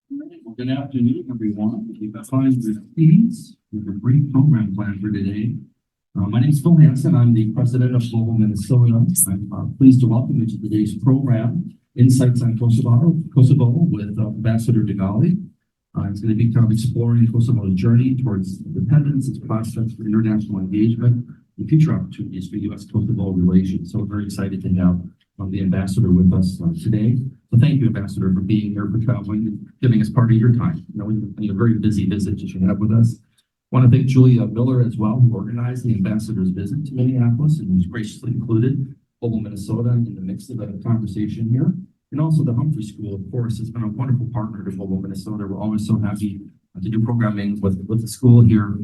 Well, good afternoon, everyone. If you can find your seats, we have a great program planned for today. My name is Phil Hansen. I'm the president of Global Minnesota. I'm pleased to welcome you to today's program, Insights on Kosovo with Ambassador Dugolli. It's going to be kind of exploring Kosovo's journey towards independence, its prospects for international engagement, and future opportunities for U.S.-Kosovo relations. So we're very excited to have the ambassador with us today. So thank you, Ambassador, for being here, for traveling, and giving us part of your time. You know, a very busy visit that you have with us. I want to thank Julia Miller as well, who organized the ambassador's visit to Minneapolis and who's graciously included Global Minnesota in the mix of the conversation here. And also the Humphrey School, of course, has been a wonderful partner to Global Minnesota. We're always so happy to do programming with the school here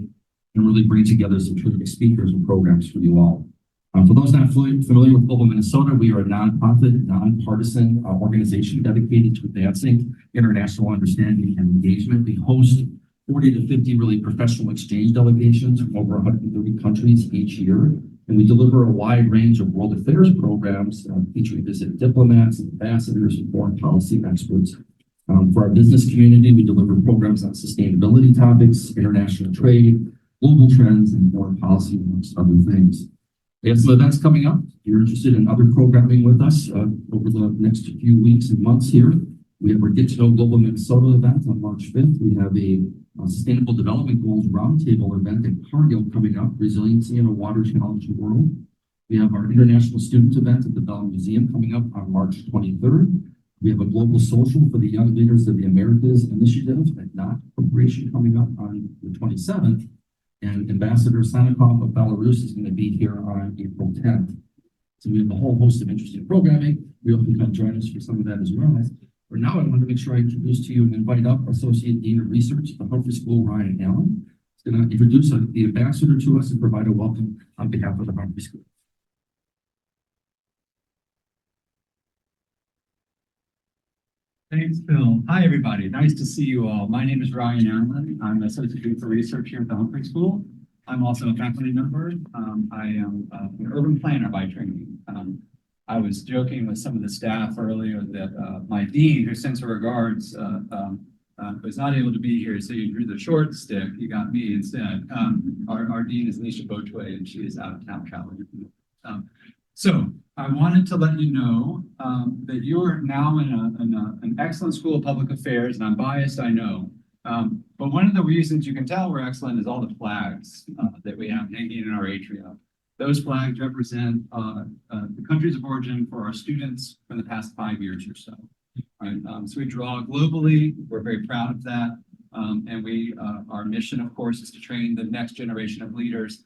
and really bring together some terrific speakers and programs for you all. For those not familiar with Global Minnesota, we are a nonprofit, nonpartisan organization dedicated to advancing international understanding and engagement. We host 40 to 50 really professional exchange delegations from over 130 countries each year. And we deliver a wide range of world affairs programs featuring visiting diplomats, ambassadors, and foreign policy experts. For our business community, we deliver programs on sustainability topics, international trade, global trends, and foreign policy, amongst other things. We have some events coming up. If you're interested in other programming with us over the next few weeks and months here, we have our Get to Know Global Minnesota event on March 5th. We have a Sustainable Development Goals Roundtable event in Cargill coming up, Resiliency in a Water Challenged World. We have our International Student event at the Bell Museum coming up on March 23rd. We have a Global Social for the Young Leaders of the Americas Initiative at Knot Corporation coming up on the 27th. And Ambassador Sanikov of Belarus is going to be here on April 10th. So we have a whole host of interesting programming. We hope you can join us for some of that as well. For now, I want to make sure I introduce to you and invite up Associate Dean of Research at the Humphrey School, Ryan Allen. He's going to introduce the ambassador to us and provide a welcome on behalf of the Humphrey School. Thanks, Phil. Hi, everybody. Nice to see you all. My name is Ryan Allen. I'm Associate Dean for Research here at the Humphrey School. I'm also a faculty member. I am an urban planner by training. I was joking with some of the staff earlier that my dean, who sends her regards, was not able to be here, so you drew the short stick. You got me instead. Our dean is Nisha Botway, and she is out of town traveling. So I wanted to let you know that you're now in an excellent school of public affairs, and I'm biased, I know. But one of the reasons you can tell we're excellent is all the flags that we have hanging in our atrium. Those flags represent the countries of origin for our students for the past 5 years or so. Right? So we draw globally. We're very proud of that. And our mission, of course, is to train the next generation of leaders,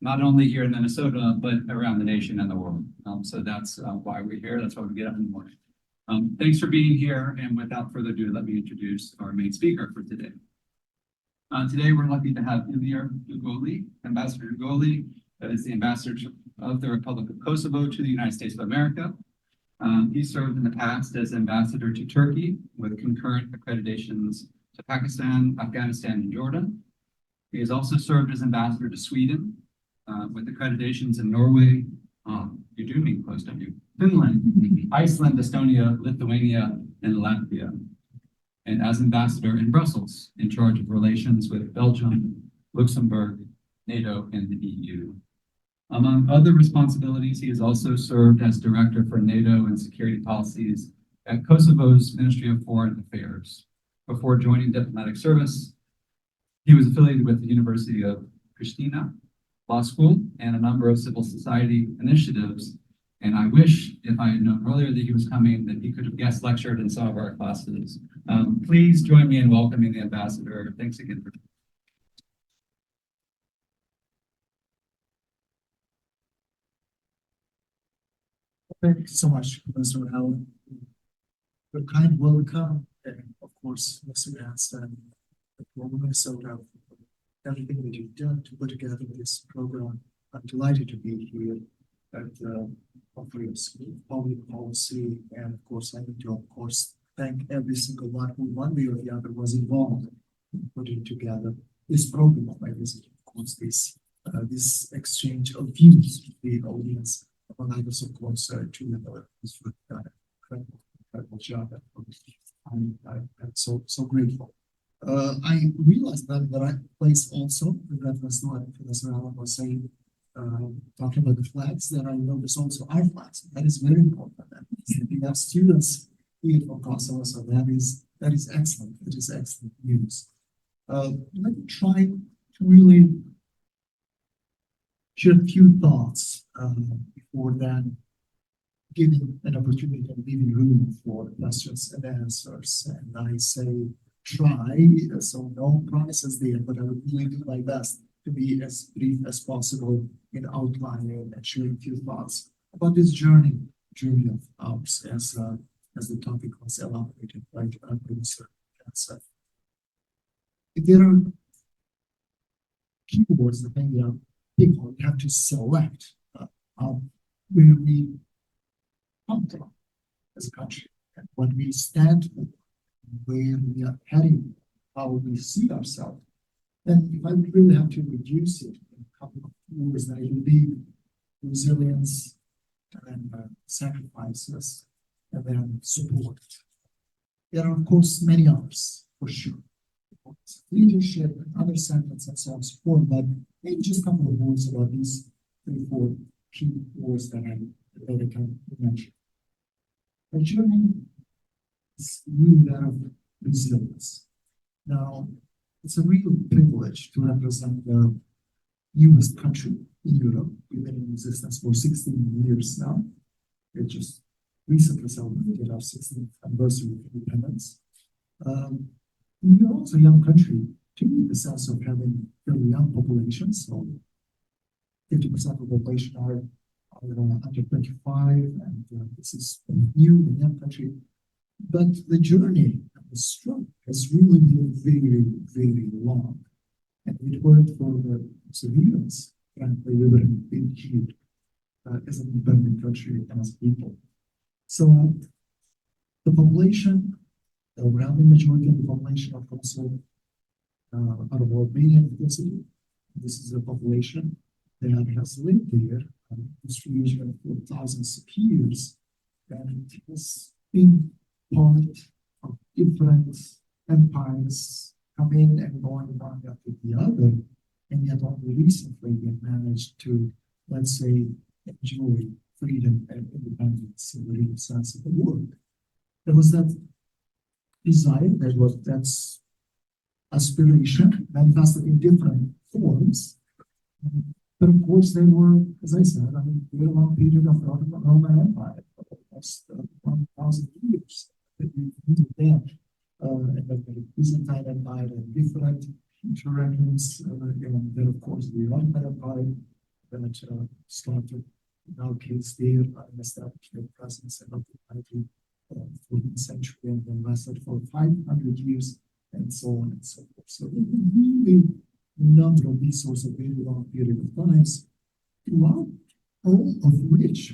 not only here in Minnesota, but around the nation and the world. So that's why we're here. That's why we get up in the morning. Thanks for being here. And without further ado, let me introduce our main speaker for today. Today, we're lucky to have Ilir Dugolli, Ambassador Dugolli, that is the ambassador of the Republic of Kosovo to the United States of America. He served in the past as ambassador to Turkey with concurrent accreditations to Pakistan, Afghanistan, and Jordan. He has also served as ambassador to Sweden with accreditations in Norway. You're doing close, don't you? Finland, Iceland, Estonia, Lithuania, and Latvia. And as ambassador in Brussels, in charge of relations with Belgium, Luxembourg, NATO, and the EU. Among other responsibilities, he has also served as director for NATO and security policies at Kosovo's Ministry of Foreign Affairs. Before joining diplomatic service, he was affiliated with the University of Pristina Law School and a number of civil society initiatives. And I wish, if I had known earlier that he was coming, that he could have guest lectured in some of our classes. Please join me in welcoming the ambassador. Thanks again for Thank you so much, Professor Allen. A kind welcome, and of course, Mr. Hansen, the Global Minnesota, everything that you've done to put together this program. I'm delighted to be here at the Humphrey School of Public Policy, and of course, I need to, of course, thank every single one who, one way or the other, was involved in putting together this program of my visit. Of course, this exchange of views with the audience. When I was so close to the incredible job. I'm so grateful. I realized that I place also the reference to what Professor Allen was saying, talking about the flags, that I notice also our flags. That is very important. That means that we have students here from Kosovo, so that is excellent. That is excellent news. Let me try to really share a few thoughts before then giving an opportunity and leaving room for questions and answers. And I say try, so no promises there, but I will really do my best to be as brief as possible in outlining and sharing a few thoughts about this journey of ours as the topic was elaborated by Mr. Hansen. If there are keywords that maybe people have to select where we come from as a country and what we stand for, where we are heading, how we see ourselves, then if I would really have to reduce it in a couple of words, then it would be resilience, and then sacrifices, and then support. There are, of course, many others, for sure. Leadership and other sentiments and so on and so forth, but maybe just a couple of words about these 3-4 key words that I can mention. The journey is really that of resilience. Now, it's a real privilege to represent the newest country in Europe. We've been in existence for 16 years now. We just recently celebrated our 16th anniversary of independence. We're also a young country, too, in the sense of having a very young population. So 50% of the population are under 25, and this is a new and young country. But the journey and the struggle has really been very, very long. And if it weren't for the perseverance, frankly, we wouldn't been here as an independent country and as people. So the population, the overwhelming majority of the population of Kosovo are of Albanian ethnicity. This is a population that has lived there in this region for thousands of years, and it has been part of different empires coming and going one after the other, and yet only recently we managed to, let's say, enjoy freedom and independence in the real sense of the word. There was that desire, that's aspiration manifested in different forms. But of course, they were, as I said, a very long period of Roman Empire, almost 1,000 years that we needed there. And then the Byzantine Empire and different interactions, and then of course the Ottoman Empire that started in our case there and established their presence in the 14th century and then lasted for 500 years and so on and so forth. So really number of these sorts of very long period of times, throughout all of which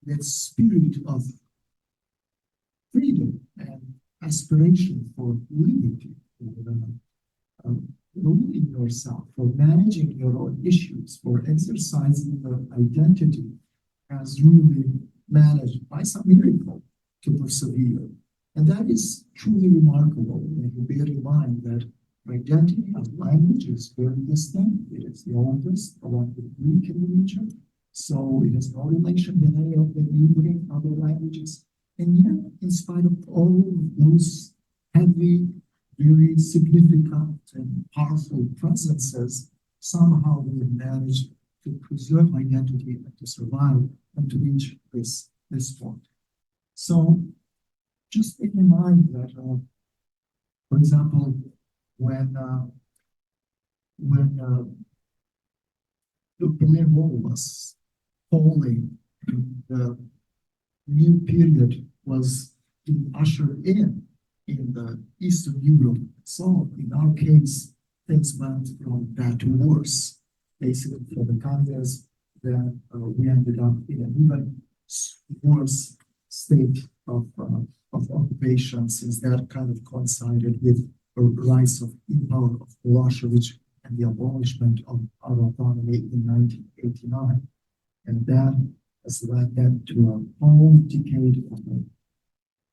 that spirit of freedom and aspiration for liberty, for ruling yourself, for managing your own issues, for exercising your identity, has really managed by some miracle to persevere. And that is truly remarkable when you bear in mind that identity of language is very distinct. It is the oldest, along with Greek in the region. So it has no relation with any of the neighboring other languages. And yet, in spite of all of those heavy, very significant and powerful presences, somehow we have managed to preserve identity and to survive and to reach this point. So just keep in mind that, for example, when the Berlin Wall was falling, the new period was being ushered in the Eastern Europe. So in our case, things went from bad to worse. Basically, for the countries that we ended up in an even worse state of occupation, since that kind of coincided with the rise of power of Milosevic and the abolishment of our autonomy in 1989. And that has led them to a whole decade of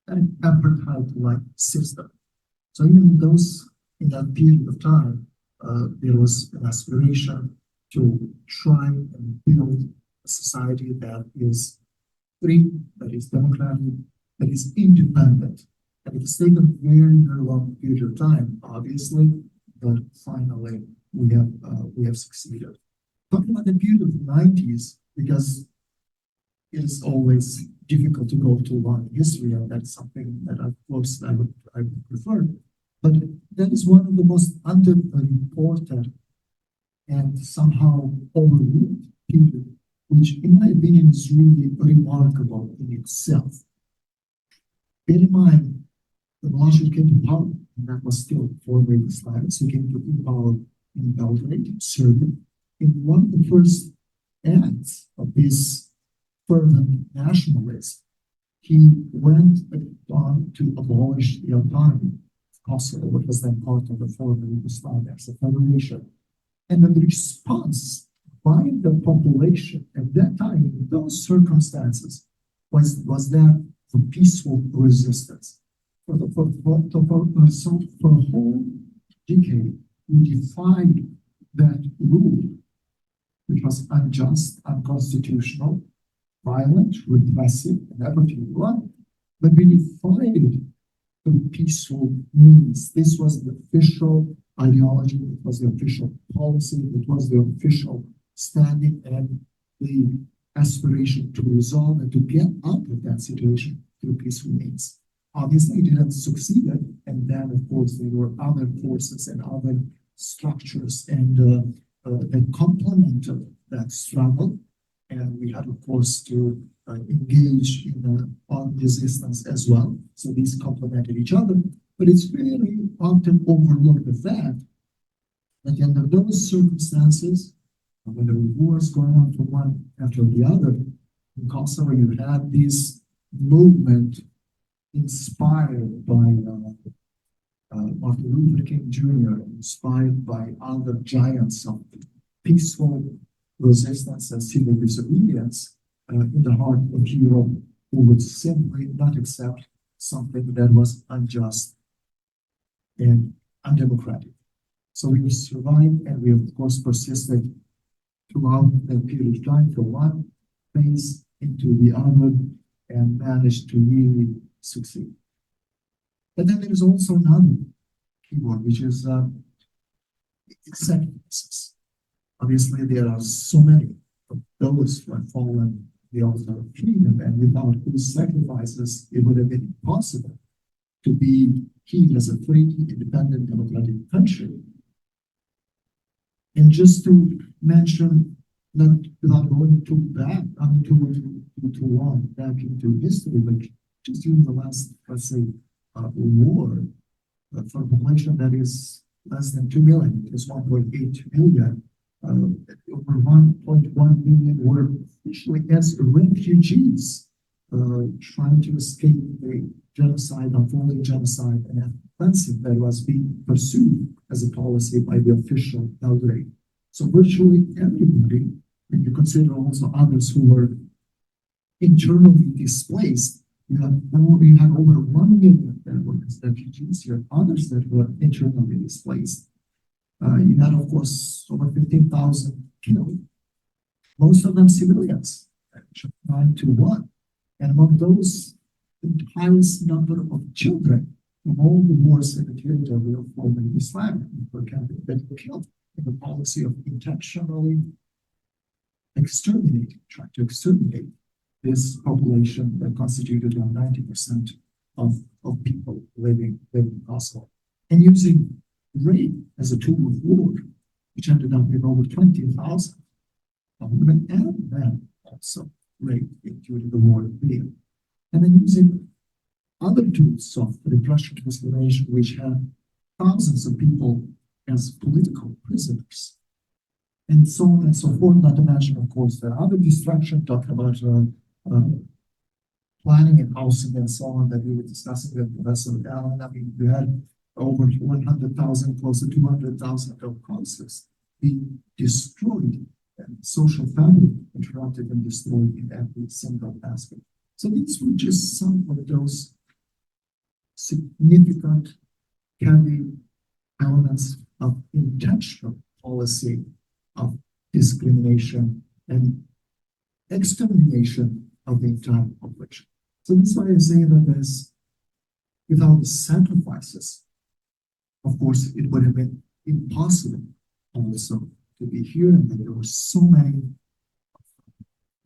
an apartheid-like system. So even in that period of time, there was an aspiration to try and build a society that is free, that is democratic, that is independent. And it has taken a very, very long period of time, obviously, but finally we have succeeded. Talking about the period of the 90s, because it is always difficult to go too long in history, and that's something that of course I would prefer. But that is one of the most underreported and somehow overlooked period, which in my opinion is really remarkable in itself. Bear in mind, the Milosevic came to power, and that was still former Yugoslavia, so he came to power in Belgrade, Serbia. In one of the first acts of this fervent nationalist, he went on to abolish the autonomy of Kosovo, which was then part of the former Yugoslavia as a federation. And then the response by the population at that time, in those circumstances, was that for peaceful resistance. For a whole decade, we defied that rule, which was unjust, unconstitutional, violent, repressive, and everything you want. But we defied it through peaceful means. This was the official ideology, it was the official policy, it was the official standing and the aspiration to resolve and to get out of that situation through peaceful means. Obviously, it didn't succeed, and then, of course, there were other forces and other structures and that complemented that struggle. And we had, of course, to engage in armed resistance as well. So these complemented each other. But it's very often overlooked the fact that under those circumstances, when there were wars going on from one after the other, in Kosovo, you had this movement inspired by Martin Luther King Jr., inspired by other giants of peaceful resistance and civil disobedience in the heart of Europe, who would simply not accept something that was unjust and undemocratic. So we survived, and we of course persisted throughout that period of time from one phase into the other and managed to really succeed. But then there is also another keyword, which is sacrifices. Obviously, there are so many of those who have fallen the altar of freedom, and without whose sacrifices, it would have been impossible to be key as a free, independent, democratic country. And just to mention that without going too back, too long back into history, but just during the last, let's say, war, for a population that is less than 2 million, it is 1.8 million, over 1.1 million were officially as refugees trying to escape the genocide, unfolding genocide and ethnic cleansing that was being pursued as a policy by the official Belgrade. So virtually everybody, and you consider also others who were internally displaced, you had over 1 million that were refugees, you had others that were internally displaced. You had, of course, over 15,000 killed, most of them civilians, 9-1. And among those, the highest number of children from all the wars in the territory of former Yugoslavia per capita that were killed in the policy of intentionally trying to exterminate this population that constituted around 90% of people living in Kosovo, and using rape as a tool of war, which ended up with over 20,000 women and men also raped during the war period. And then using other tools of repression and discrimination, which had thousands of people as political prisoners, and so on and so forth, not to mention, of course, the other destruction, talking about planning and housing and so on that we were discussing with Professor Allen. I mean, we had over 100,000, close to 200,000 of houses being destroyed, and social fabric interrupted and destroyed in every single aspect. So these were just some of those significant, heavy elements of intentional policy of discrimination and extermination of the entire population. So that's why I say that there's, without the sacrifices, of course, it would have been impossible also to be here, and that there were so many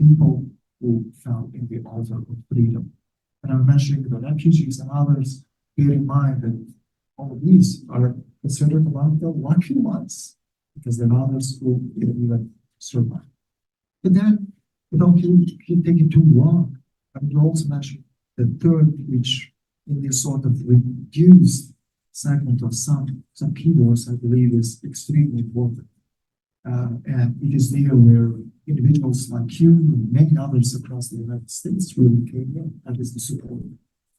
people who fell in the altar of freedom. And I'm mentioning the refugees and others. Bear in mind that all of these are considered among the lucky ones, because there are others who didn't even survive. But then, without keep taking too long, I would also mention the third, which in this sort of reduced segment of some keywords, I believe is extremely important. And it is there where individuals like you and many others across the United States really came in. That is the support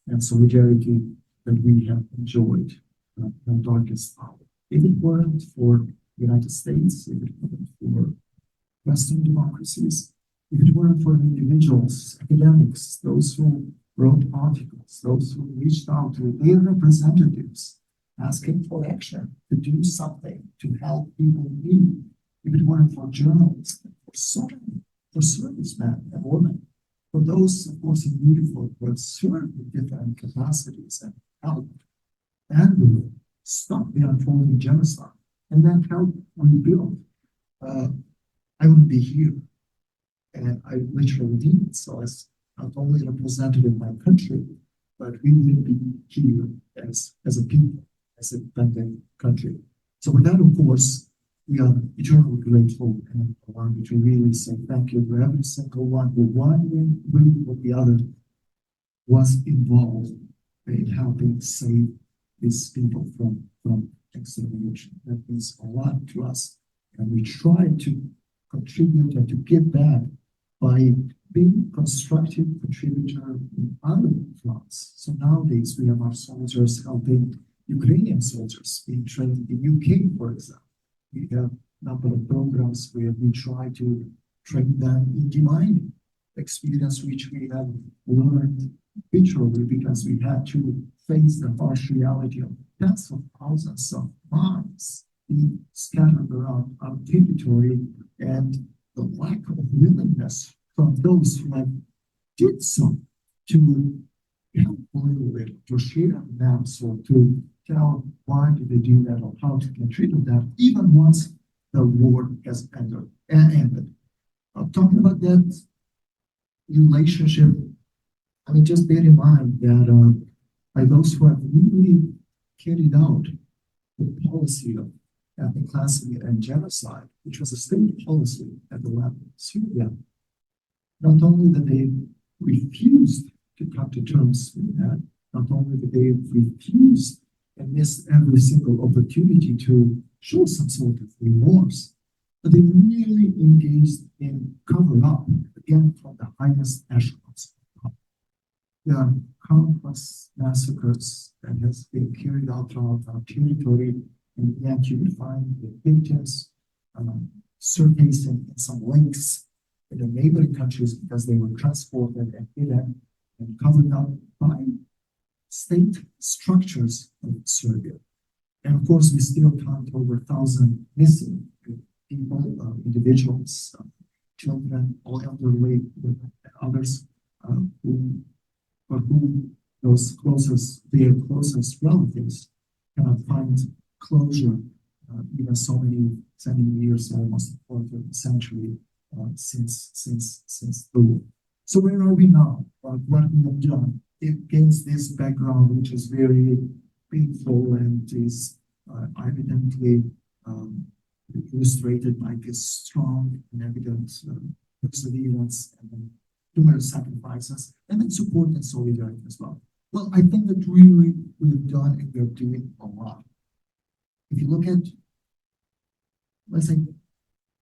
and solidarity that we have enjoyed in the darkest hour. If it weren't for the United States, if it weren't for Western democracies, if it weren't for individuals, academics, those who wrote articles, those who reached out to their representatives, asking for action, to do something, to help people in need, if it weren't for journalists, for so many, for servicemen and women, for those, of course, in uniform who have served in different capacities and helped and will stop the unfolding genocide and then help rebuild, I wouldn't be here. And I literally mean it. So as not only a representative of my country, but we will be here as a people, as a dependent country. So with that, of course, we are eternally grateful and allow me to really say thank you to every single one who one way or the other was involved in helping save these people from extermination. That means a lot to us. And we try to contribute and to give back by being constructive contributor in other fronts. So nowadays we have our soldiers helping Ukrainian soldiers being trained in UK, for example. We have a number of programs where we try to train them in demining, experience which we have learned literally because we had to face the harsh reality of tens of thousands of mines being scattered around our territory and the lack of willingness from those who have did so to help a little bit, to share maps or to tell why did they do that or how to get rid of that, even once the war has ended. I'm talking about that relationship. I mean, just bear in mind that by those who have really carried out the policy of ethnic cleansing and genocide, which was a state policy at the level of Syria, not only that they refused to come to terms with that, not only that they refused and missed every single opportunity to show some sort of remorse, but they really engaged in cover up, again, from the highest echelons. There are countless massacres that has been carried out throughout our territory, and yet you would find the victims surfacing in some lakes in the neighboring countries because they were transported and hidden and covered up by state structures of Serbia. And of course, we still count over 1,000 missing people, individuals, children, all elderly, and others for whom those their closest relatives cannot find closure, even so many years, almost a quarter of a century since the war. So where are we now? What we have done against this background, which is very painful and is evidently illustrated by this strong and evident perseverance and numerous sacrifices, and then support and solidarity as well. Well, I think that really we've done and we're doing a lot. If you look at, let's say,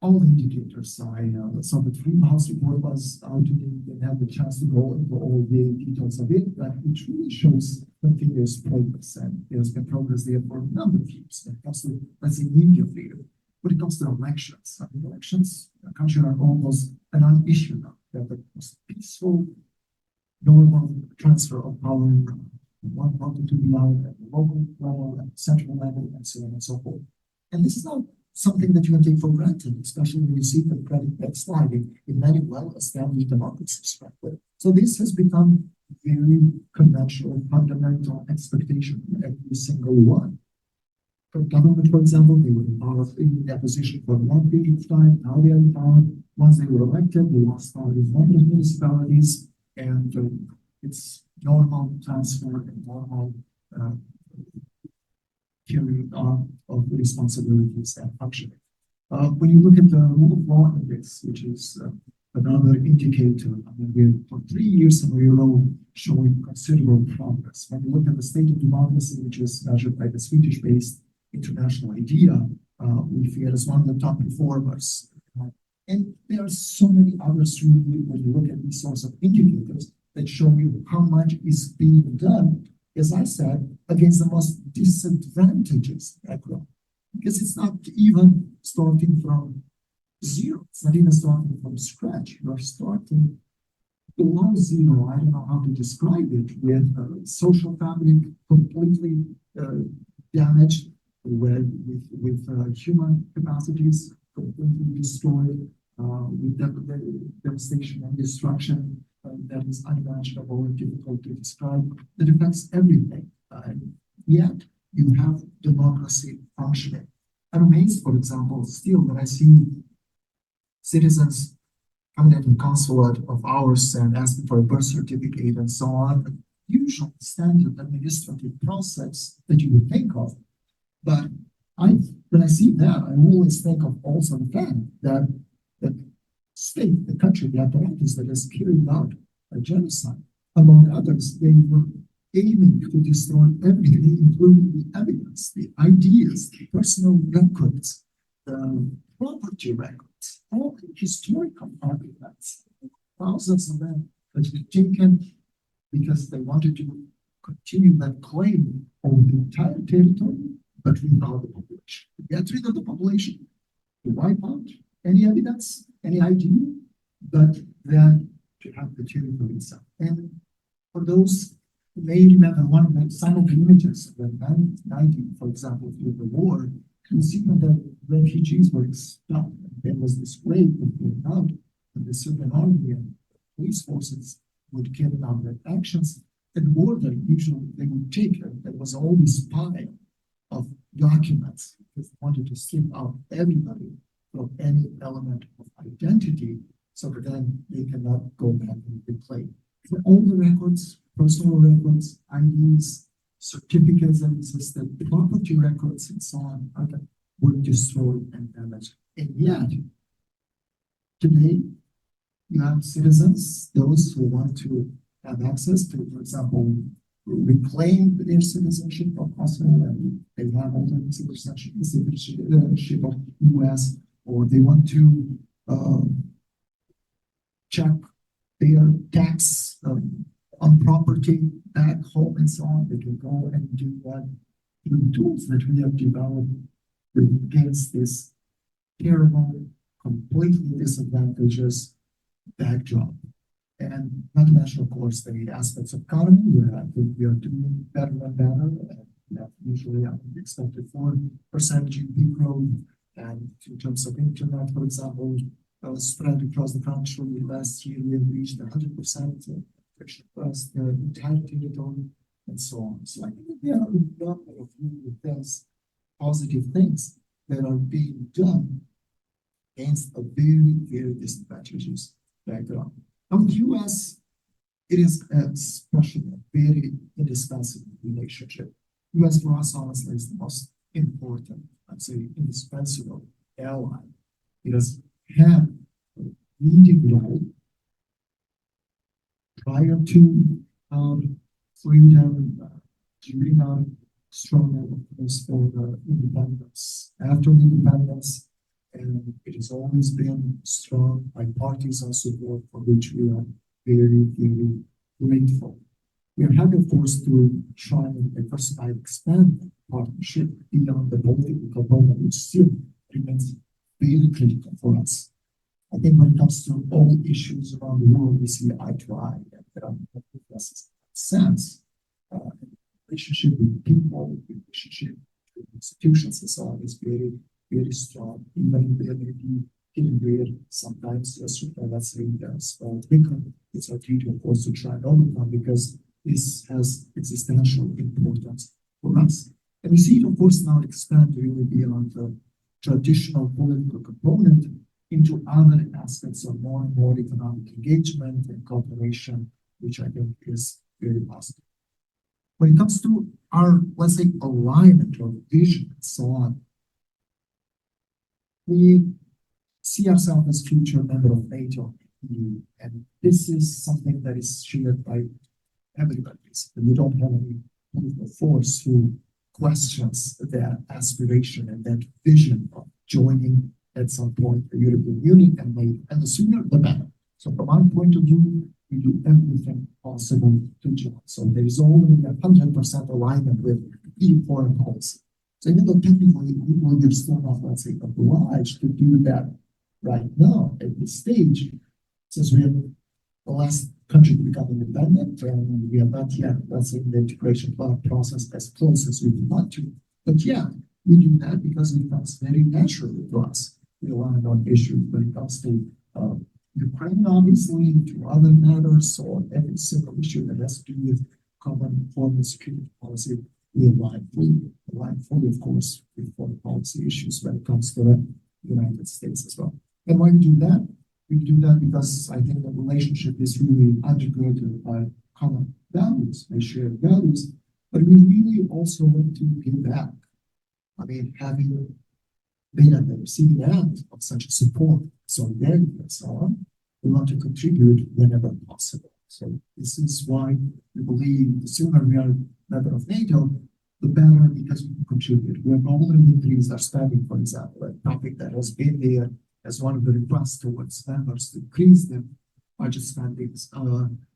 all the indicators, I saw the Freedom House report was out, didn't have the chance to go into all the details of it, but it really shows continuous progress, and there's been progress there for a number of years when it comes to, let's say, media freedom. When it comes to elections, elections in the country are almost a non-issue now. They're the most peaceful, normal transfer of power one party to the other, at the local level, at the central level, and so on and so forth. And this is not something that you can take for granted, especially when you see the credit backsliding in many well-established democracies, frankly. So this has become very conventional, fundamental expectation in every single one. For government, for example, they were in power in their position for a long period of time. Now they are in power. Once they were elected, they lost power in one of the municipalities, and it's normal transfer and normal carrying on of the responsibilities and functioning. When you look at the rule of law index, which is another indicator, I mean, we're for 3 years in a row showing considerable progress. When you look at the state of democracy, which is measured by the Swedish-based international idea, we feel as one of the top performers. And there are so many others really, when you look at these sorts of indicators that show you how much is being done, as I said, against the most disadvantaged background. Because it's not even starting from zero. It's not even starting from scratch. You're starting below zero. I don't know how to describe it, with social fabric completely damaged, with human capacities completely destroyed, with devastation and destruction that is unimaginable and difficult to describe, that affects everything. Yet you have democracy functioning. I'm amazed, for example, still when I see citizens coming at the consulate of ours and asking for a birth certificate and so on, the usual standard administrative process that you would think of. But when I see that, I always think of also the fact that the state, the country, the apparatus that has carried out a genocide, among others, they were aiming to destroy everything, including the evidence, the ideas, the personal records, the property records, all the historical artifacts, thousands of them that were taken because they wanted to continue that claim on the entire territory, but without the population. To get rid of the population, to wipe out any evidence, any idea, but then to have the territory itself. And for those who may remember one of the some of the images of the 1990, for example, through the war, you see that refugees were expelled. There was this wave that came out, and the Serbian army and police forces would carry out their actions. And more than usually they would take, there was always pile of documents because they wanted to strip out everybody from any element of identity so that then they cannot go back and replay. For all the records, personal records, IDs, certificates that existed, property records, and so on, were destroyed and damaged. And yet, today, you have citizens, those who want to have access to, for example, reclaim their citizenship of Kosovo, and they have all the citizenship of US, or they want to check their tax on property back home and so on. They can go and do that through tools that we have developed against this terrible, completely disadvantageous backdrop. And not to mention, of course, the aspects of economy, where I think we are doing better and better. And that usually I would expect 4% GDP growth. And in terms of internet, for example, spread across the country, last year we have reached 100% across the entire territory, and so on. So I think there are a number of really things, positive things that are being done against a very, very disadvantageous background. Now, the US, it is especially a very indispensable relationship. US for us, honestly, is the most important, I'd say, indispensable ally. It has had a leading role prior to freedom, during our struggle, of course, for the independence. After the independence, and it has always been strong bipartisan support for which we are very, very grateful. We are happy, of course, to try and diversify and expand the partnership beyond the political moment, which still remains very critical for us. I think when it comes to all issues around the world, we see eye to eye, and there are sense. relationship with people, relationship with institutions and so on is very, very strong. Even if there may be hidden there sometimes, yes, let's say small twinkle, it's our duty, of course, to try and overcome because this has existential importance for us. And we see it, of course, now expand really beyond the traditional political component into other aspects of more and more economic engagement and cooperation, which I think is very positive. When it comes to our, let's say, alignment or vision and so on, we see ourselves as future member of NATO, and this is something that is shared by everybody. We don't have any political force who questions that aspiration and that vision of joining at some point the European Union and NATO, and the sooner the better. So from our point of view, we do everything possible to join. So there is only 100% alignment with EU foreign policy. So even though technically we're still not, let's say, obliged to do that right now at this stage, since we are the last country to become independent and we are not yet, let's say, in the integration process as close as we would want to. But yeah, we do that because it comes very naturally to us. We align on issues when it comes to Ukraine, obviously, to other matters, or every single issue that has to do with common foreign and security policy. We align fully, of course, with foreign policy issues when it comes to the United States as well. And why we do that? We do that because I think the relationship is really undergirded by common values, by shared values, but we really also want to give back. I mean, having been at the receiving end of such a support, solidarity, and so on, we want to contribute whenever possible. So this is why we believe the sooner we are a member of NATO, the better, because we can contribute. We have already increased our spending, for example, a topic that has been there as one of the requests towards members to increase the budget spending,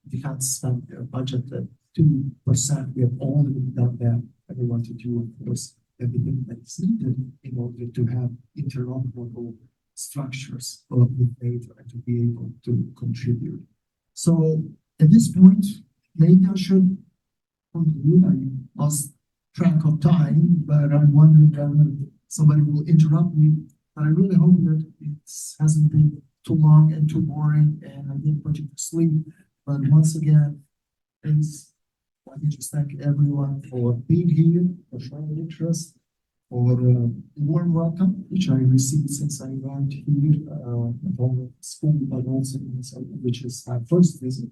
defense spend budget at 2%. We have already done that, and we want to do, of course, everything that is needed in order to have interoperable structures with NATO and to be able to contribute. So at this point, maybe I should conclude. I lost track of time, but I'm wondering whether somebody will interrupt me. But I really hope that it hasn't been too long and too boring and I didn't put you to sleep. But once again, thanks. I want to just thank everyone for being here, for showing interest, for the warm welcome, which I received since I arrived here at home school, but also which is my first visit.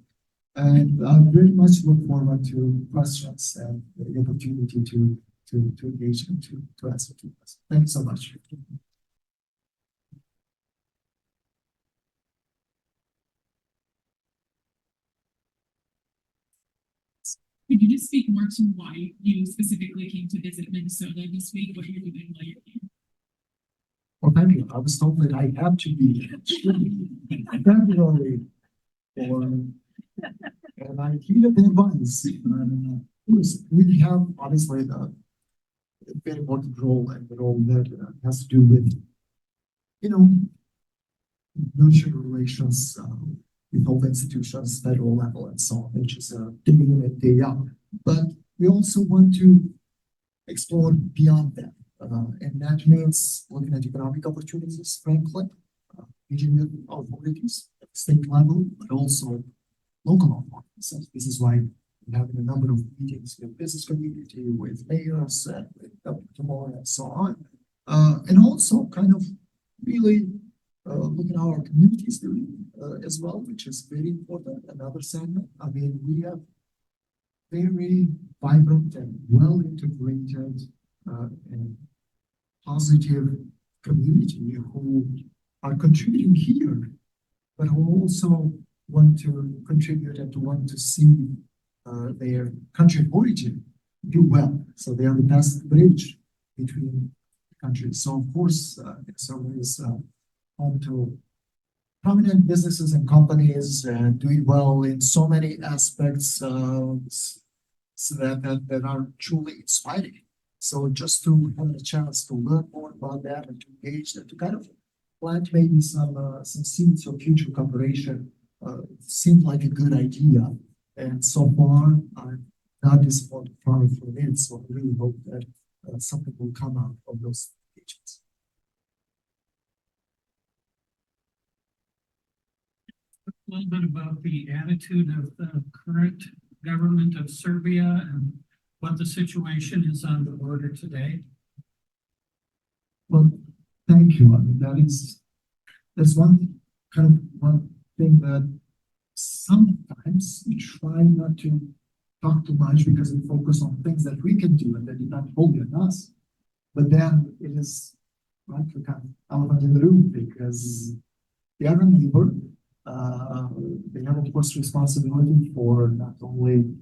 And I very much look forward to questions and the opportunity to engage and to answer to us. Thank you so much. Could you just speak more to why you specifically came to visit Minnesota this week? What you're doing while you're here? Well, thank you. I was told that I have to be February for, and I heeded the advice. We have obviously a very important role, and the role that has to do with, nurturing relations with all the institutions, federal level, and so on, which is day in and day out. But we also want to explore beyond that. And that means looking at economic opportunities, frankly, engaging with authorities at the state level, but also local authorities. This is why we're having a number of meetings with business community, with mayors, and with tomorrow, and so on. And also kind of really looking at our communities doing as well, which is very important. Another segment. I mean, we have very vibrant and well integrated and positive community who are contributing here, but who also want to contribute and to want to see their country of origin do well. So they are the best bridge between countries. So of course, Minnesota is home to prominent businesses and companies doing well in so many aspects so that are truly inspiring. So just to have a chance to learn more about that and to engage and to kind of plant maybe some seeds of future cooperation seemed like a good idea. And so far, I've not disappointed from it. So I really hope that something will come out of those engagements. A little bit about the attitude of the current government of Serbia and what the situation is on the border today. Well, thank you. I mean, that's one thing that sometimes we try not to talk too much because we focus on things that we can do and that depend wholly on us. But then it is like a kind of elephant in the room because they are a neighbor. They have, of course, responsibility for not only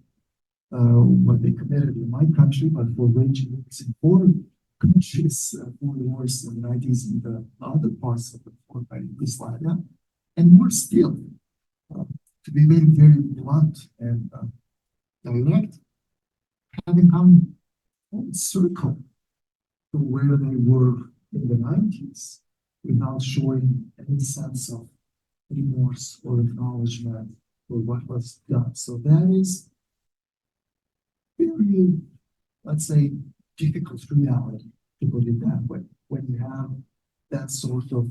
what they committed in my country, but for waging wars in foreign countries, for the wars in the 90s in the other parts of the former Yugoslavia, and more still, to be very, very blunt and direct, having come full circle to where they were in the 90s without showing any sense of remorse or acknowledgement for what was done. So that is very, let's say, difficult reality, to put it that way, when you have that sort of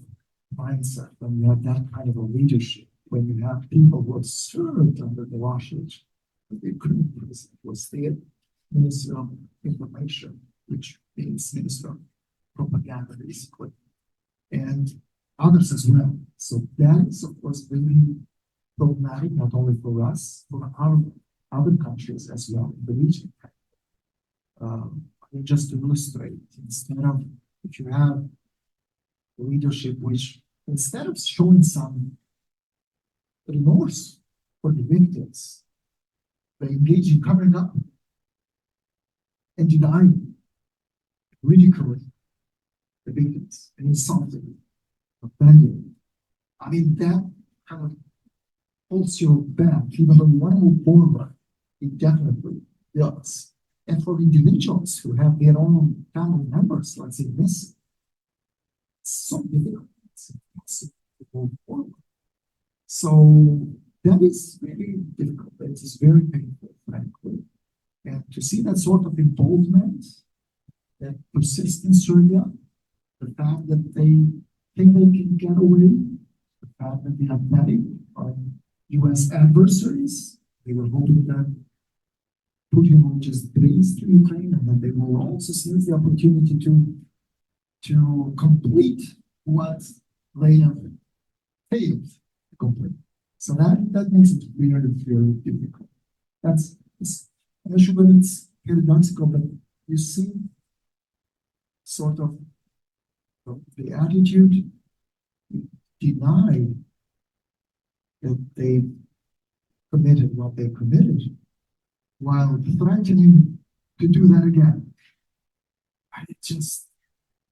mindset, when you have that kind of a leadership, when you have people who have served under the Milosevic, but they couldn't was the Minister of Information, which means Minister of Propaganda, basically, and others as well. So that is, of course, really problematic, not only for us, for our other countries as well in the region. I mean, just to illustrate, instead of, if you have leadership which, instead of showing some remorse for the victims, they engage in covering up and denying, ridiculing the victims and insulting, offending. I mean, that kind of holds you back. Even though you want to move forward, it definitely does. And for individuals who have their own family members, let's say this, it's so difficult. It's impossible to move forward. So that is very difficult. It is very painful, frankly. And to see that sort of involvement that persists in Serbia, the fact that they think they can get away, the fact that they have many U.S. adversaries, they were hoping that Putin will just breeze to Ukraine, and then they will also seize the opportunity to complete what they have failed to complete. So that makes it very, very difficult. That's I'm not sure whether it's paradoxical, but you see sort of the attitude deny that they committed what they committed, while threatening to do that again. And it's just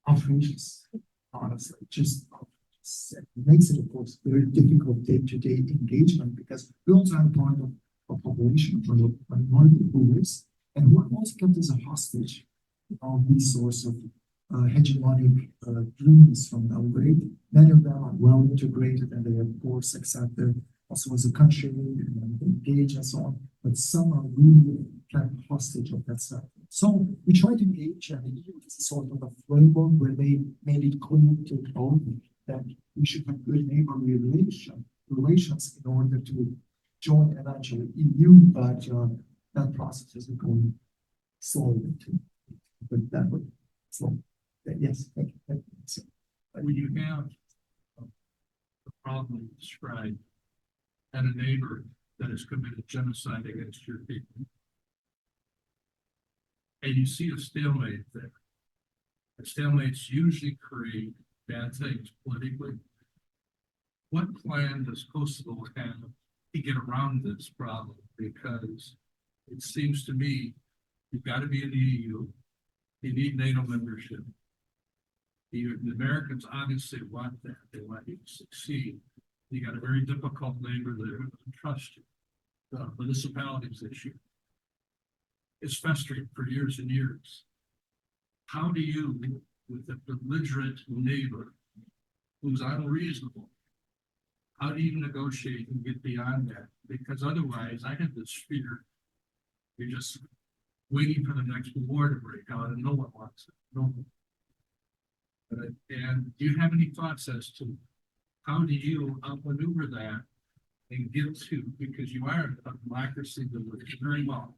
outrageous, honestly, just outrageous. It makes it, of course, very difficult day-to-day engagement because we also have a part of a population for the minority who lives and who are also kept as a hostage in all these sorts of hegemonic dreams from Belgrade. Many of them are well integrated and they, of course, accept their also as a country and engage and so on, but some are really kept hostage of that stuff. So we try to engage, and the EU is a sort of a framework where they made it clear to all that we should have good neighborly relations in order to join eventually EU, but that process is going slowly to put it that way. So yes, thank you. So, When you have the problem described and a neighbor that has committed genocide against your people, and you see a stalemate there, and stalemates usually create bad things politically. What plan does Kosovo have to get around this problem? Because it seems to me you've got to be in the EU, you need NATO membership. The Americans obviously want that, they want you to succeed. You got a very difficult neighbor there who doesn't trust you. The municipalities issue is festering for years and years. How do you, with a belligerent neighbor who's unreasonable, how do you negotiate and get beyond that? Because otherwise, I have this fear You're just waiting for the next war to break out and no one wants it. No one. And do you have any thoughts as to how do you outmaneuver that and get to, because you are a democracy that works very well.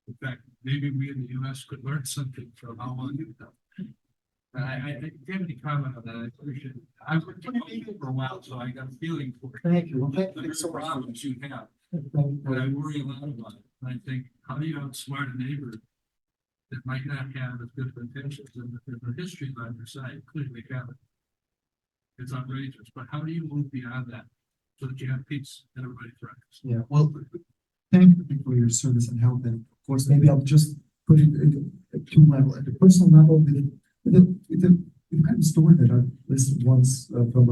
In fact, maybe we in the US could learn something from how well you've done. Do you have any comment on that? I appreciate it. I've worked in media for a while, so I got a feeling for Thank you. Well, the thank you so much. problems you have. Thank you. But I worry a lot about it. And I think, how do you outsmart a neighbor that might not have as good of intentions and the history on your side clearly have it? It's outrageous, but how do you move beyond that so that you have peace and everybody thrives? Yeah, well, thank you for your service and help. And of course, maybe I'll just put it at two levels. At the personal level, with a kind of story that I listened once from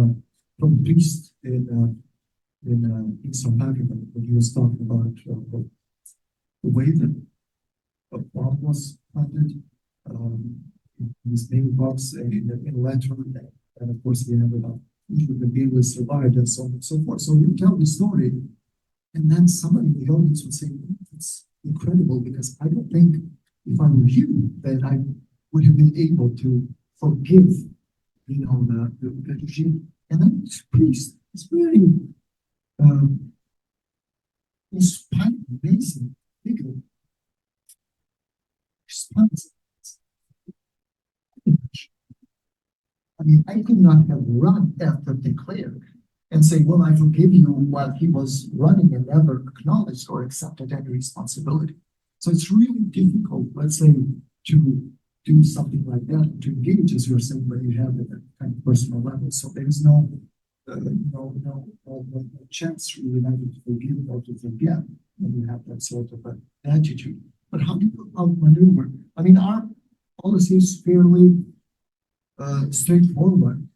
a priest in South Africa when he was talking about the way that a bomb was planted. His name box in letter, and of course he had enough. He would be able to survive and so on and so forth. So he would tell the story, and then somebody in the audience would say, "It's incredible because I don't think if I were you that I would have been able to forgive, the regime." And then this priest is very inspiring, amazing figure. Response. I mean, I could not have run after de Klerk and say, "Well, I forgive you," while he was running and never acknowledged or accepted any responsibility. So it's really difficult, let's say, to do something like that, to engage, as you're saying, when you have it at kind of personal level. So there is no chance really neither to forgive or to forget when you have that sort of an attitude. But how do you outmaneuver? I mean, our policy is fairly straightforward,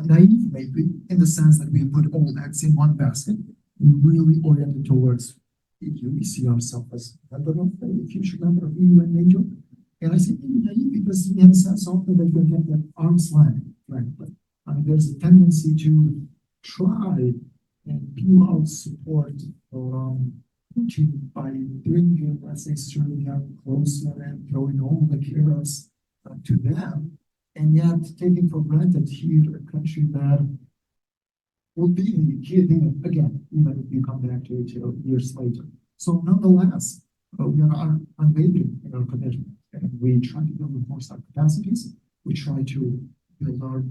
naive maybe, in the sense that we put all eggs in one basket. We really oriented towards EU. We see ourselves as a future member of EU and NATO. And I say naive because we have a sense often that we get that arm's length, frankly. I mean, there's a tendency to try and peel out support for Putin by bringing, let's say, Serbia closer and throwing all the carrots to them, and yet taking for granted here a country that will be here again, even if you come back to it years later. So nonetheless, we are unwavering in our commitment, and we try to build, of course, our capacities. We try to build our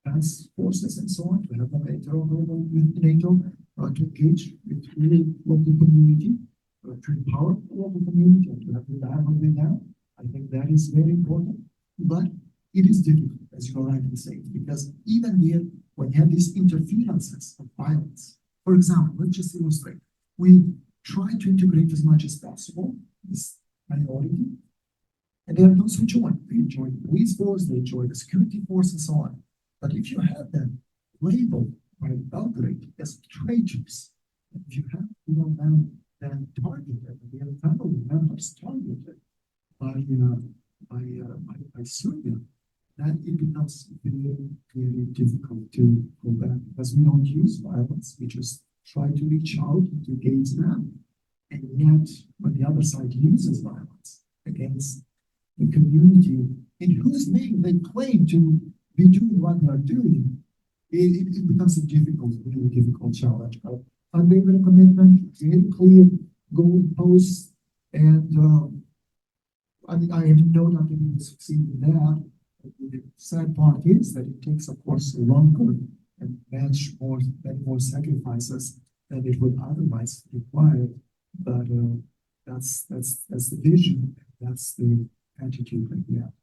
defense forces and so on, to have them interoperable with NATO, to engage with really local community, to empower the local community, and to have the dialogue with them. I think that is very important, but it is difficult, as you are rightly saying, because even there, when you have these interferences of violence, for example, let's just illustrate, we try to integrate as much as possible this minority, and there are those who join. They join the police force, they join the security force, and so on. But if you have them labeled by Belgrade as traitors, if you have them then targeted, their family members targeted by Serbia, then it becomes very, very difficult to go back because we don't use violence. We just try to reach out to engage them. And yet, when the other side uses violence against the community in whose name they claim to be doing what they are doing, it becomes a difficult, really difficult challenge. But unwavering commitment, very clear goal posts, and I have no doubt that we will succeed in that. The sad part is that it takes, of course, longer and many more sacrifices than it would otherwise require. But that's the vision. That's the attitude that we have.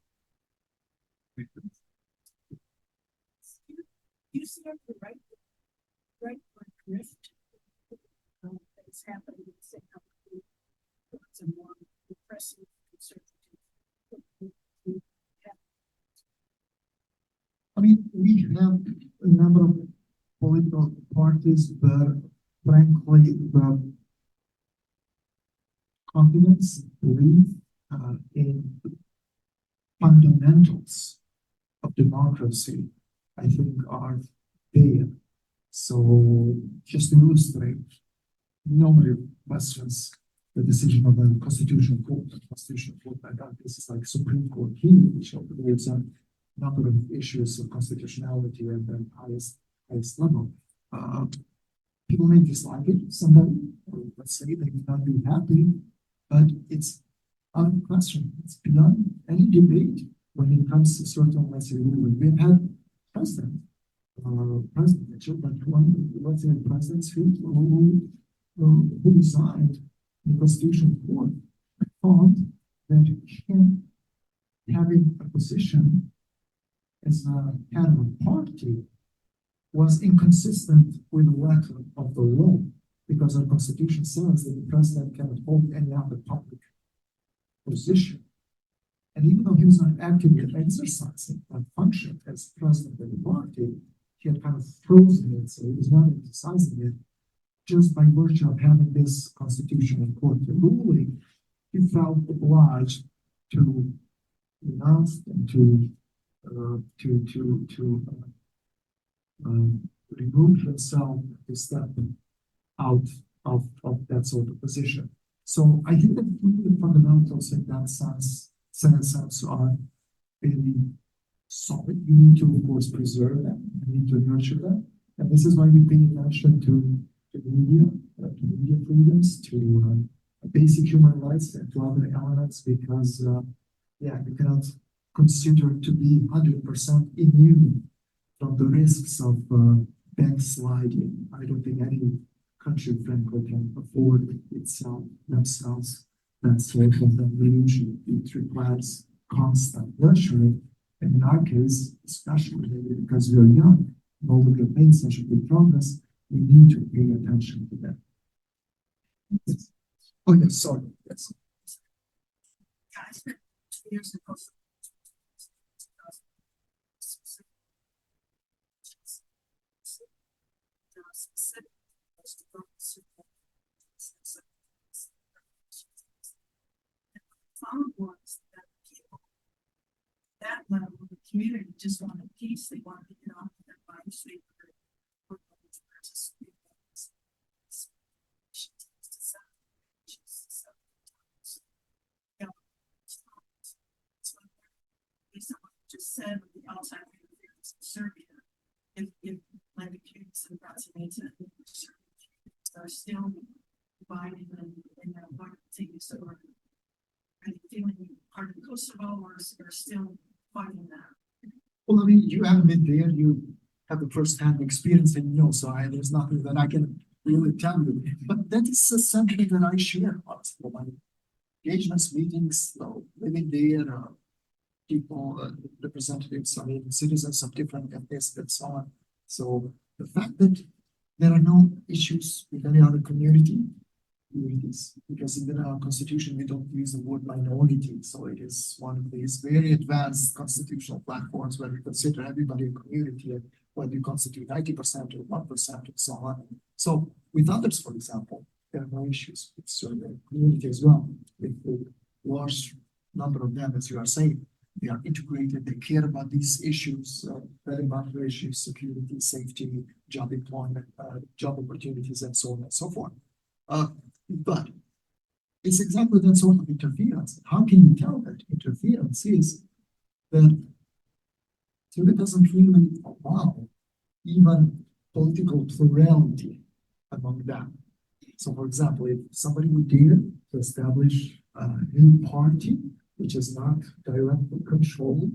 You see the right drift that is happening in the same country. It's a more repressive, conservative. I mean, we have a number of political parties, but frankly, the confidence, belief in fundamentals of democracy, I think, are there. So, just to illustrate, nobody questions the decision of the Constitutional Court. The Constitutional Court, I got this is like Supreme Court here, which operates on a number of issues of constitutionality at the highest level. People may dislike it, somebody, or let's say they may not be happy, but it's out of question. It's beyond any debate when it comes to certain, let's say, ruling. We've had presidential, but one, let's say, presidents who resigned the Constitutional Court thought that him having a position as a head of a party was inconsistent with the letter of the law, because our Constitution says that the president cannot hold any other public position. And even though he was not actively exercising that function as president of the party, he had kind of frozen it, so he was not exercising it. Just by virtue of having this Constitutional Court ruling, he felt obliged to renounce and to remove himself, to step out of that sort of position. So I think that the fundamentals in that sense are really solid. You need to, of course, preserve them. You need to nurture them. And this is why we pay attention to media freedoms, to basic human rights, and to other elements, because, you cannot consider to be 100% immune from the risks of backsliding. I don't think any country, frankly, can afford themselves that sort of illusion. It requires constant nurturing. And in our case, especially maybe because we are young, although we have made such a good progress, we need to pay attention to that. Yes. Oh, yes, sorry. Yes. I spent 2 years in Kosovo. Found was that people, that level of the community just wanted peace. They wanted to get off of their lives. They were to participate. Just said with the outside interference in Serbia, if like the Cubans and Brazilians are still divided in that one things, or are they feeling part of Kosovo, or still fighting that? Well, I mean, you haven't been there, you have the first-hand experience, and you know, so there's nothing that I can really tell you. But that is a sentiment that I share, honestly. My engagements, meetings, living there, people, representatives, I mean, citizens of different ethnicities and so on. So the fact that there are no issues with any other communities, because in our constitution, we don't use the word minority. So it is one of these very advanced constitutional platforms where we consider everybody a community, and whether you constitute 90% or 1% and so on. So with others, for example, there are no issues with certain community as well. With the large number of them, as you are saying, they are integrated, they care about these issues, bread and butter issues, security, safety, job employment, job opportunities, and so on and so forth. But it's exactly that sort of interference. How can you tell that interference is that Serbia doesn't really allow even political plurality among them? So, for example, if somebody would dare to establish a new party, which is not directly controlled,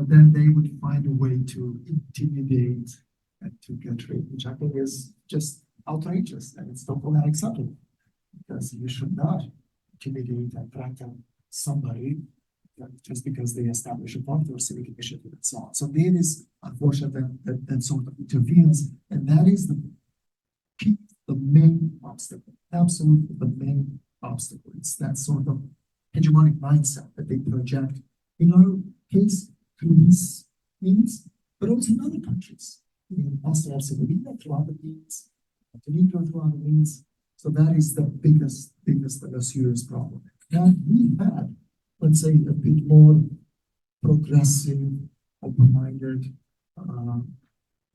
then they would find a way to intimidate and to get rid, which I think is just outrageous, and it's totally unacceptable, because you should not intimidate and threaten somebody just because they establish a party or civic initiative and so on. So there is, unfortunately, that sort of interference, and that is the main obstacle, absolutely the main obstacle. It's that sort of hegemonic mindset that they project in our case through these means, but also in other countries, in Bosnia-Herzegovina through other means, Montenegro through other means. So that is the biggest and a serious problem. And we had, let's say, a bit more progressive, open-minded,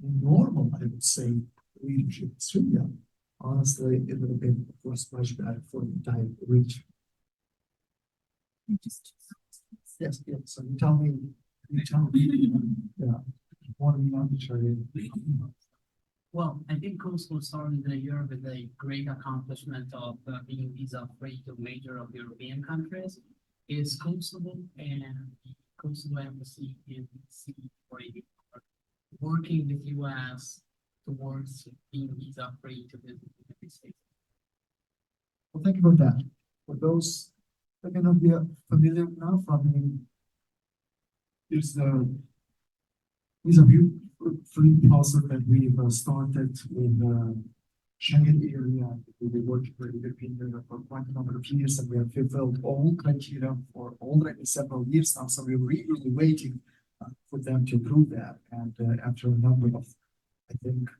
normal, I would say, leadership in Syria. honestly, it would have been, of course, much better for the entire region. Yes, yes, so you tell me, yeah, what do you want to show you? Well, I think Kosovo started the year with a great accomplishment of being visa-free to major of European countries. Is Kosovo and the Kosovo embassy in DC working with US towards being visa-free to visit the United States? Well, thank you for that. For those that may not be familiar enough, I mean, there's the these are free process that we've started with Schengen area. We've been working with the European Union for quite a number of years, and we have fulfilled all criteria for already several years now. So we're really waiting for them to approve that. And after a number of, I think,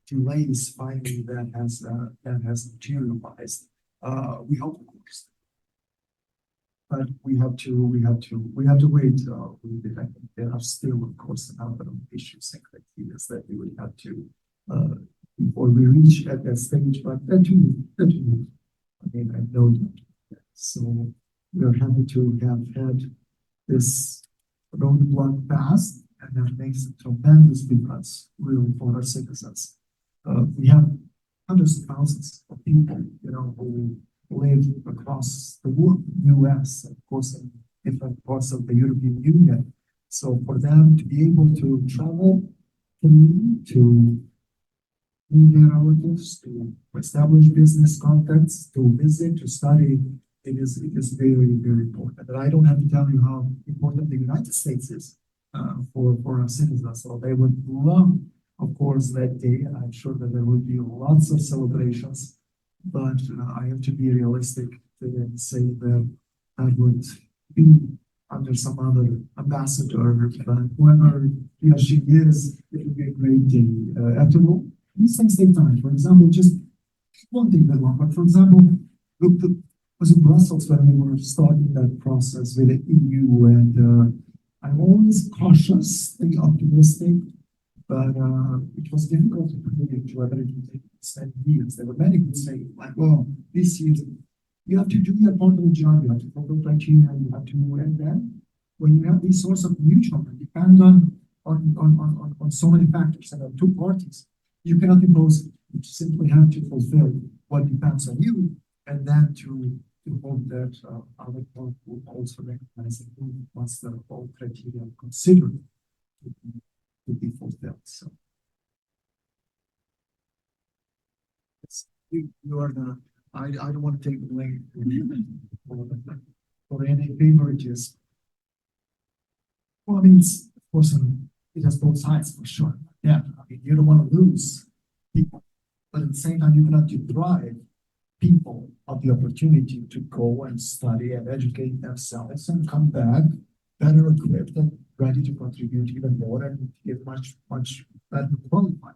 delays, finally that has materialized. We hope, of course, but we have to wait. There are still, of course, a number of issues and criteria that we will have to before we reach at that stage. But that too, I mean, I know that. So we are happy to have had this roadblock passed, and that makes a tremendous difference, really, for our citizens. We have hundreds of thousands of people, who live across the world, US, of course, in different parts of the European Union. So for them to be able to travel, to meet their relatives, to establish business contacts, to visit, to study, it is very, very important. And I don't have to tell you how important the United States is for our citizens. So they would love, of course, that day, and I'm sure that there will be lots of celebrations. But I have to be realistic and say that I would be under some other ambassador, but whoever he or she is, it will be a great day. After all, these things take time. For example, just won't take that long. But for example, was in Brussels when we were starting that process with the EU, and I'm always cautiously optimistic. But it was difficult to predict whether it would take 7 years. There were many who say, like, "Oh, this year you have to do your part of the job, you have to follow criteria, you have to," and then when you have these sorts of mutual that depend on so many factors and on two parties, you cannot impose. You simply have to fulfill what depends on you, and then to hope that other part will also recognize it once the whole criteria are considered to be fulfilled. So you are the I don't want to take the blame for any favoritism. Well, I mean, of course, it has both sides for sure. Yeah, I mean, you don't want to lose people, but at the same time, you cannot deprive people of the opportunity to go and study and educate themselves and come back better equipped and ready to contribute even more and get much better qualified.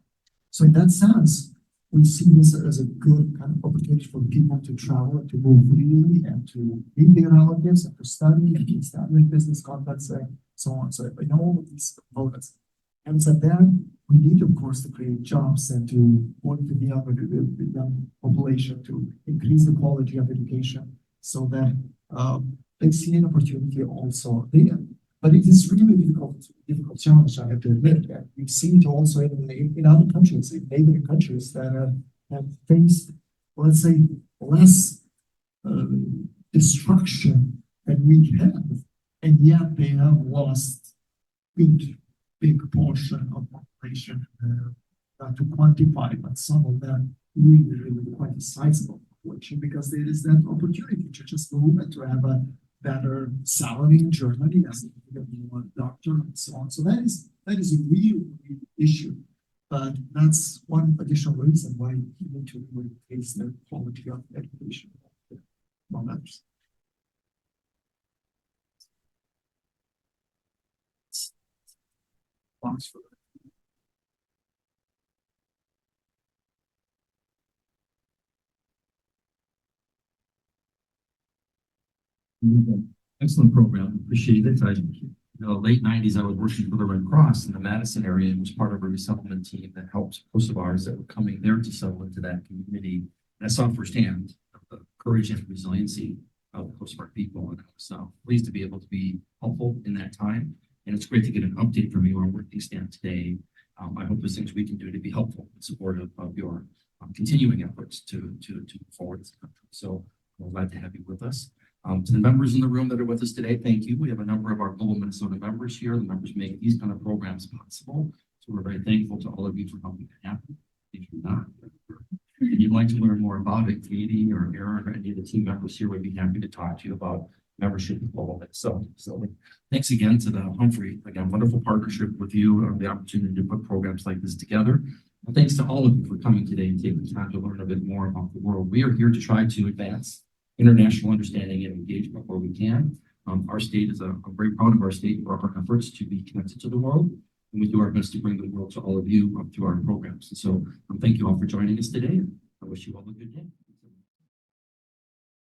So in that sense, we see this as a good kind of opportunity for people to travel, to move freely, and to meet their relatives, and to study and to establish business contacts, and so on. So in all of these components, and so then we need, of course, to create jobs and to work with the young population to increase the quality of education, so that they see an opportunity also there. But it is really difficult challenge, I have to admit. And we've seen it also in other countries, in neighboring countries that have faced, let's say, less destruction than we have, and yet they have lost big portion of population. Not to quantify, but some of them really quite a sizable population, because there is that opportunity to just move and to have a better salary in Germany as a doctor and so on. So that is a real issue. But that's one additional reason why you need to really raise the quality of education among others. Excellent program. Appreciate it. I the late nineties, I was working for the Red Cross in the Madison area and was part of a resettlement team that helped Kosovars that were coming there to settle into that community. And I saw firsthand the courage and resiliency of the Kosovar people. And I was pleased to be able to be helpful in that time. And it's great to get an update from you on where things stand today. I hope there's things we can do to be helpful and supportive of your continuing efforts to move forward as a country. So I'm glad to have you with us. To the members in the room that are with us today, thank you. We have a number of our Global Minnesota members here. The members make these kind of programs possible. So we're very thankful to all of you for helping it happen. If you're not, and you'd like to learn more about it, Katie or Aaron or any of the team members here would be happy to talk to you about membership in Global Minnesota. So thanks again to the Humphrey, again, wonderful partnership with you on the opportunity to put programs like this together. And thanks to all of you for coming today and taking time to learn a bit more about the world. We are here to try to advance international understanding and engagement where we can. Our state is I'm very proud of our state for our efforts to be connected to the world. And we do our best to bring the world to all of you through our programs. And so thank you all for joining us today. I wish you all the